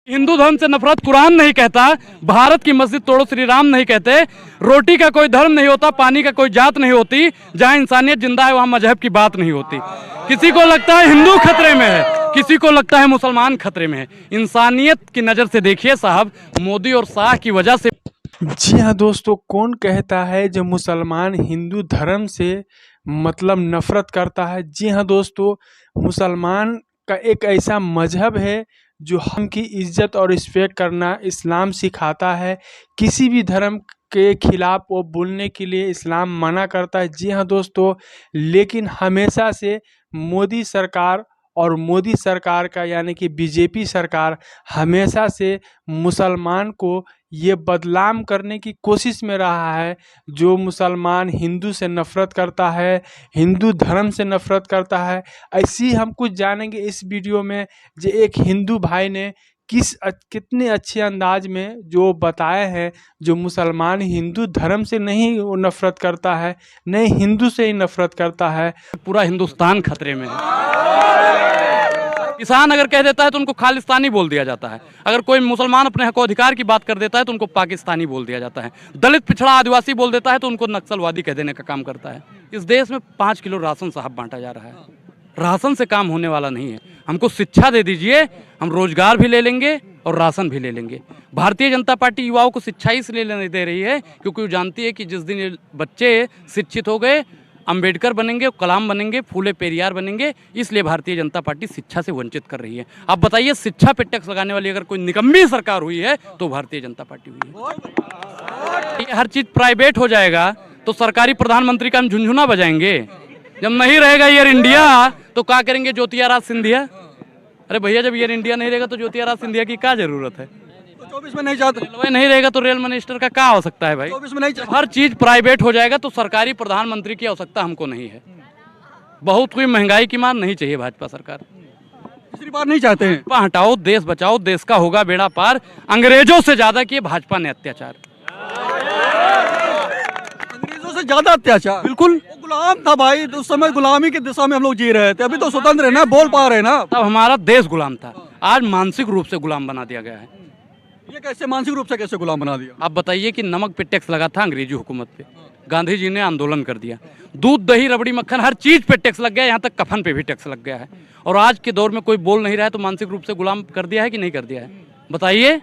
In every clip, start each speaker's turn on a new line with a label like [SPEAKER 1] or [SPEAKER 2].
[SPEAKER 1] हिंदू धर्म से नफरत कुरान नहीं कहता, भारत की मस्जिद तोड़ो श्री राम नहीं कहते, रोटी का कोई धर्म नहीं होता, पानी का कोई जात नहीं होती, जहां इंसानियत जिंदा है वहां मजहब की बात नहीं होती। किसी को लगता है हिंदू खतरे में है, किसी को लगता है मुसलमान खतरे में है। इंसानियत की नजर से देखिए साहब, मोदी और शाह की वजह से।
[SPEAKER 2] जी हाँ दोस्तों, कौन कहता है जो मुसलमान हिंदू धर्म से मतलब नफरत करता है। जी हाँ दोस्तों, मुसलमान का एक ऐसा मजहब है जो हम की इज्जत और रिस्पेक्ट करना इस्लाम सिखाता है। किसी भी धर्म के खिलाफ वो बोलने के लिए इस्लाम मना करता है। जी हाँ दोस्तों, लेकिन हमेशा से मोदी सरकार और मोदी सरकार का यानी कि बीजेपी सरकार हमेशा से मुसलमान को ये बदनाम करने की कोशिश में रहा है। जो मुसलमान हिंदू से नफरत करता है, हिंदू धर्म से नफरत करता है, ऐसी हम कुछ जानेंगे इस वीडियो में। जो एक हिंदू भाई ने कितने अच्छे अंदाज में जो बताए हैं, जो मुसलमान हिंदू धर्म से नहीं वो नफरत करता है, नहीं हिंदू से ही नफरत करता है।
[SPEAKER 1] पूरा हिंदुस्तान खतरे में है। किसान अगर कह देता है तो उनको खालिस्तानी बोल दिया जाता है, अगर कोई मुसलमान अपने हक अधिकार की बात कर देता है तो उनको पाकिस्तानी बोल दिया जाता है, दलित पिछड़ा आदिवासी बोल देता है तो उनको नक्सलवादी कह देने का काम करता है। इस देश में 5 किलो राशन साहब बांटा जा रहा है, राशन से काम होने वाला नहीं है। हमको शिक्षा दे दीजिए, हम रोजगार भी ले लेंगे और राशन भी ले लेंगे। भारतीय जनता पार्टी युवाओं को शिक्षा इसलिए नहीं दे रही है क्योंकि वो जानती है कि जिस दिन ये बच्चे शिक्षित हो गए, अंबेडकर बनेंगे, कलाम बनेंगे, फूले पेरियार बनेंगे, इसलिए भारतीय जनता पार्टी शिक्षा से वंचित कर रही है। आप बताइए, शिक्षा पे टैक्स लगाने वाली अगर कोई निकम्मी सरकार हुई है तो भारतीय जनता पार्टी हुई है। हर चीज प्राइवेट हो जाएगा तो सरकारी प्रधानमंत्री का हम झुनझुना बजाएंगे। जब नहीं रहेगा एयर इंडिया तो क्या करेंगे ज्योतिरादित्य सिंधिया? अरे भैया, जब एयर इंडिया नहीं रहेगा तो ज्योतिरादित्य सिंधिया की क्या जरूरत है?
[SPEAKER 3] 24 में नहीं चाहते,
[SPEAKER 1] रेलवे नहीं रहेगा तो रेल मिनिस्टर का क्या आवश्यकता है भाई?
[SPEAKER 3] 24 में नहीं चाहते।
[SPEAKER 1] हर चीज प्राइवेट हो जाएगा तो सरकारी प्रधानमंत्री की आवश्यकता हमको नहीं है। बहुत कोई महंगाई की मार नहीं चाहिए भाजपा सरकार।
[SPEAKER 3] तीसरी बार नहीं चाहते हैं।
[SPEAKER 1] हटाओ, देश बचाओ, देश का होगा बेड़ा पार। अंग्रेजों से ज्यादा किए भाजपा ने अत्याचार,
[SPEAKER 3] अंग्रेजों से ज्यादा अत्याचार।
[SPEAKER 1] बिल्कुल।
[SPEAKER 3] वो गुलाम था भाई, उस समय गुलामी की दिशा में हम लोग जी रहे थे। अभी तो स्वतंत्र है ना, बोल पा रहे हैं ना।
[SPEAKER 1] तब हमारा देश गुलाम था, आज मानसिक रूप से गुलाम बना दिया गया है।
[SPEAKER 3] ये कैसे मानसिक रूप से कैसे गुलाम बना दिया?
[SPEAKER 1] आप बताइए कि नमक पे टैक्स लगा था अंग्रेजी हुकूमत पे, गांधी जी ने आंदोलन कर दिया। दूध, दही, रबड़ी, मक्खन, हर चीज पे टैक्स लग गया, यहाँ तक कफन पे भी टैक्स लग गया है। और आज के दौर में कोई बोल नहीं रहा है तो मानसिक रूप से गुलाम कर दिया है कि नहीं कर दिया है? बताइए।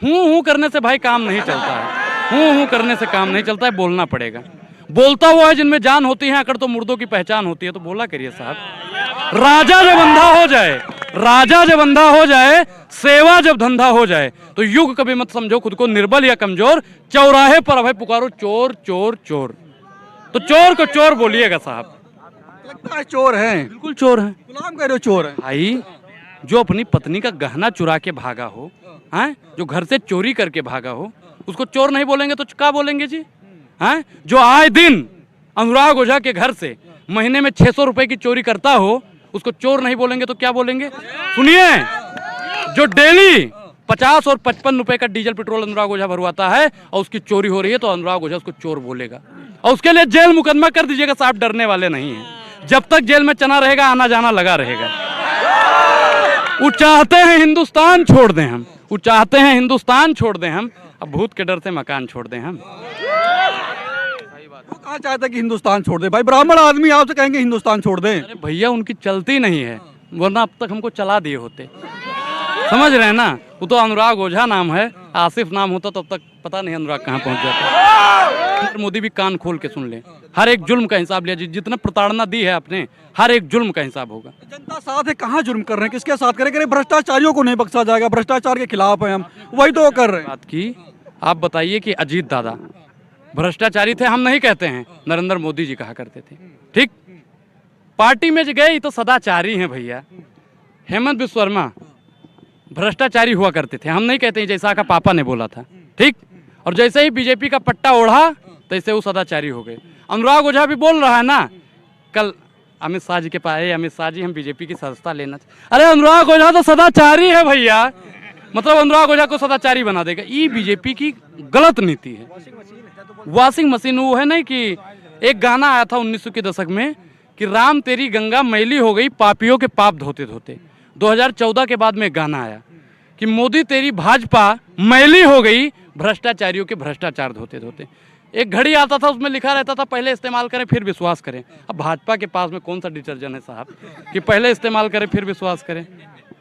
[SPEAKER 1] हूँ करने से भाई काम नहीं चलता है, हूँ करने से काम नहीं चलता है, बोलना पड़ेगा। बोलता हुआ है जिनमें जान होती है, अगर तो मुर्दों की पहचान होती है, तो बोला करिए साहब। राजा जब अंधा हो जाए, राजा जब अंधा हो जाए, सेवा जब धंधा हो जाए, तो युग कभी मत समझो खुद को निर्बल या कमजोर। चौराहे पर अभय पुकारो चोर चोर चोर, तो चोर को चोर बोलिएगा साहब।
[SPEAKER 3] लगता है चोर हैं।
[SPEAKER 1] बिल्कुल चोर हैं।
[SPEAKER 3] गुलाम कह रहे हो चोर हैं।
[SPEAKER 1] भाई, जो अपनी पत्नी का गहना चुरा के भागा हो, हैं, जो घर से चोरी करके भागा हो, उसको चोर नहीं बोलेंगे तो क्या बोलेंगे जी? हैं, जो आए दिन अनुराग ओझा के घर से महीने में 600 रुपए की चोरी करता हो, उसको चोर नहीं बोलेंगे तो क्या बोलेंगे? सुनिए, जो डेली 50 और 55 रुपए का डीजल पेट्रोल अनुराग ओझा भरवाता है और उसकी चोरी हो रही है तो अनुराग ओझा उसको चोर बोलेगा और उसके लिए जेल मुकदमा कर दीजिएगा साहब। डरने वाले नहीं है। जब तक जेल में चना रहेगा, आना जाना लगा रहेगा। वो चाहते हैं हिंदुस्तान छोड़ दें हम, वो चाहते हैं हिंदुस्तान छोड़ दें हम, अब भूत के डर से मकान छोड़ दें हम।
[SPEAKER 3] वो कहाँ चाहता है कि हिंदुस्तान छोड़ दे? भाई ब्राह्मण आदमी आपसे कहेंगे हिंदुस्तान छोड़ दें?
[SPEAKER 1] अरे भैया, उनकी चलती नहीं है, वरना अब तक हमको चला दिए होते। समझ रहे हैं ना? वो तो अनुराग ओझा नाम है, आसिफ नाम होता तो अब तक पता नहीं अनुराग कहाँ पहुंच जाता। मोदी भी कान खोल के सुन ले, हर एक जुल्म का हिसाब लिया। जितना प्रताड़ना दी है आपने, हर एक जुल्म का हिसाब होगा।
[SPEAKER 3] जनता साथ है, कहाँ जुर्म कर रहे हैं, किसके साथ करें? करें भ्रष्टाचारियों को नहीं बख्शा जाएगा, भ्रष्टाचार के खिलाफ है हम, वही तो कर रहे हैं।
[SPEAKER 1] बात की आप बताइए कि अजीत दादा भ्रष्टाचारी थे, हम नहीं कहते हैं, नरेंद्र मोदी जी कहा करते थे। ठीक, पार्टी में जो गए तो सदाचारी हैं भैया। हेमंत बिस्व शर्मा भ्रष्टाचारी हुआ करते थे, हम नहीं कहते हैं, जैसा का पापा ने बोला था। ठीक, और जैसे ही बीजेपी का पट्टा ओढ़ा तैसे वो सदाचारी हो गए। अनुराग ओझा भी बोल रहा है ना, कल अमित शाह जी के पास, अमित शाह जी हम बीजेपी की सदस्यता लेना। अरे अनुराग ओझा तो सदाचारी है भैया, मतलब अनुराग ओझा को सदाचारी बना देगा। ये बीजेपी की गलत नीति है। वॉशिंग मशीन वो है नहीं कि एक गाना आया था 1900 के दशक में कि राम तेरी गंगा मैली हो गई पापियों के पाप धोते धोते। 2014 के बाद में गाना आया कि मोदी तेरी भाजपा मैली हो गई भ्रष्टाचारियों के भ्रष्टाचार धोते धोते। एक घड़ी आता था उसमें लिखा रहता था पहले इस्तेमाल करें फिर विश्वास करें। अब भाजपा के पास में कौन सा डिटर्जेंट है साहब कि पहले इस्तेमाल करें फिर विश्वास करें?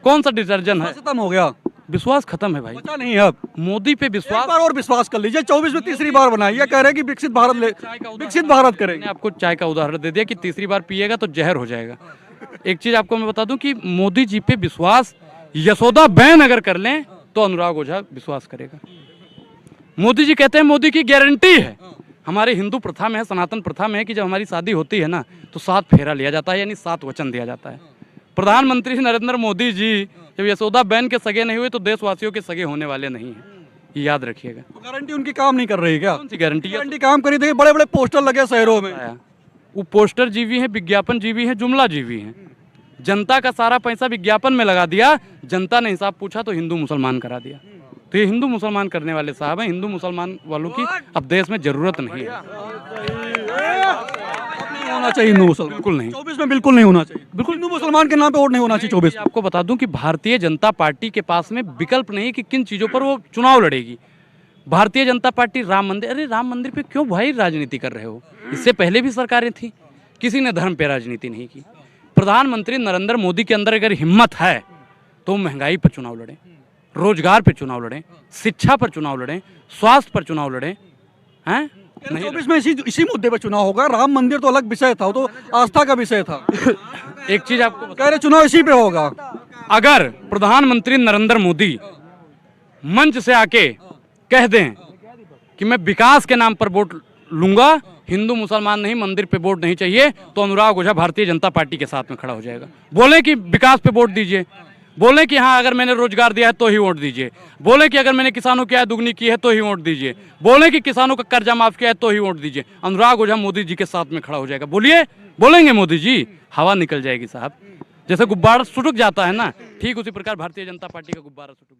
[SPEAKER 1] कौन सा डिटर्जेंट है?
[SPEAKER 3] खत्म हो गया,
[SPEAKER 1] विश्वास खत्म है भाई,
[SPEAKER 3] बचा नहीं है अब।
[SPEAKER 1] मोदी पे
[SPEAKER 3] एक
[SPEAKER 1] विश्वास।
[SPEAKER 3] बार और विश्वास कर लीजिए, 24 में तीसरी बार बनाई, ये कह रहे हैं कि विकसित भारत करेंगे।
[SPEAKER 1] मैंने आपको चाय का उदाहरण दे दिया कि तीसरी बार पिएगा तो जहर हो जाएगा। एक चीज आपको मैं बता दूं कि मोदी जी पे विश्वास यशोदा बहन अगर कर लें तो अनुराग ओझा विश्वास करेगा। मोदी जी कहते हैं मोदी की गारंटी है। हमारे हिंदू प्रथा में है, सनातन प्रथा में है कि जब हमारी शादी होती है ना तो 7 फेरा लिया जाता है, यानी 7 वचन दिया जाता है। प्रधानमंत्री नरेंद्र मोदी जी जब यशोदा बहन के सगे नहीं हुए तो देशवासियों के सगे होने वाले नहीं हैं, ये याद रखिएगा।
[SPEAKER 3] गारंटी उनकी काम नहीं कर रही क्या?
[SPEAKER 1] कौन सी गारंटी है?
[SPEAKER 3] गारंटी काम करी थी, बड़े बड़े पोस्टर लगे शहरों में।
[SPEAKER 1] वो पोस्टर जीवी हैं, विज्ञापन जीवी हैं, जुमला जीवी हैं। जनता का सारा पैसा विज्ञापन में लगा दिया, जनता ने हिसाब पूछा तो हिंदू मुसलमान करा दिया। तो ये हिंदू मुसलमान करने वाले साहब हैं। हिंदू मुसलमान वालों की अब देश में जरूरत नहीं है।
[SPEAKER 3] नहीं होना चाहिए हिंदू मुसलमान,
[SPEAKER 1] बिल्कुल नहीं।
[SPEAKER 3] 24 में बिल्कुल नहीं होना चाहिए, बिल्कुल हिंदू मुसलमान के नाम पे वोट नहीं होना चाहिए 24
[SPEAKER 1] मैं आपको बता दूं कि भारतीय जनता पार्टी के पास में विकल्प नहीं कि किन चीज़ों पर वो चुनाव लड़ेगी। भारतीय जनता पार्टी राम मंदिर, अरे राम मंदिर पे क्यों भाई राजनीति कर रहे हो? इससे पहले भी सरकारें थी, किसी ने धर्म पे राजनीति नहीं की। प्रधानमंत्री नरेंद्र मोदी के अंदर अगर हिम्मत है तो महंगाई पर चुनाव लड़ें, रोजगार पर चुनाव लड़ें, शिक्षा पर चुनाव लड़ें, स्वास्थ्य पर चुनाव लड़ें। हैं
[SPEAKER 3] 24 में इसी मुद्दे पर चुनाव होगा। राम मंदिर तो अलग विषय था, वो तो आस्था का विषय था।
[SPEAKER 1] एक चीज आपको
[SPEAKER 3] कह रहे चुनाव इसी पे होगा।
[SPEAKER 1] अगर प्रधानमंत्री नरेंद्र मोदी मंच से आके कह दें कि मैं विकास के नाम पर वोट लूंगा, हिंदू मुसलमान नहीं, मंदिर पे वोट नहीं चाहिए, तो अनुराग ओझा भारतीय जनता पार्टी के साथ में खड़ा हो जाएगा। बोले कि विकास पे वोट दीजिए, बोले कि हाँ अगर मैंने रोजगार दिया है तो ही वोट दीजिए, बोले कि अगर मैंने किसानों की आय दुगनी की है तो ही वोट दीजिए, बोले कि किसानों का कर्जा माफ किया है तो ही वोट दीजिए। अनुराग ओझा मोदी जी के साथ में खड़ा हो जाएगा। बोलिए, बोलेंगे मोदी जी, हवा निकल जाएगी साहब। जैसे गुब्बारा सुटक जाता है ना, ठीक उसी प्रकार भारतीय जनता पार्टी का गुब्बारा सुटक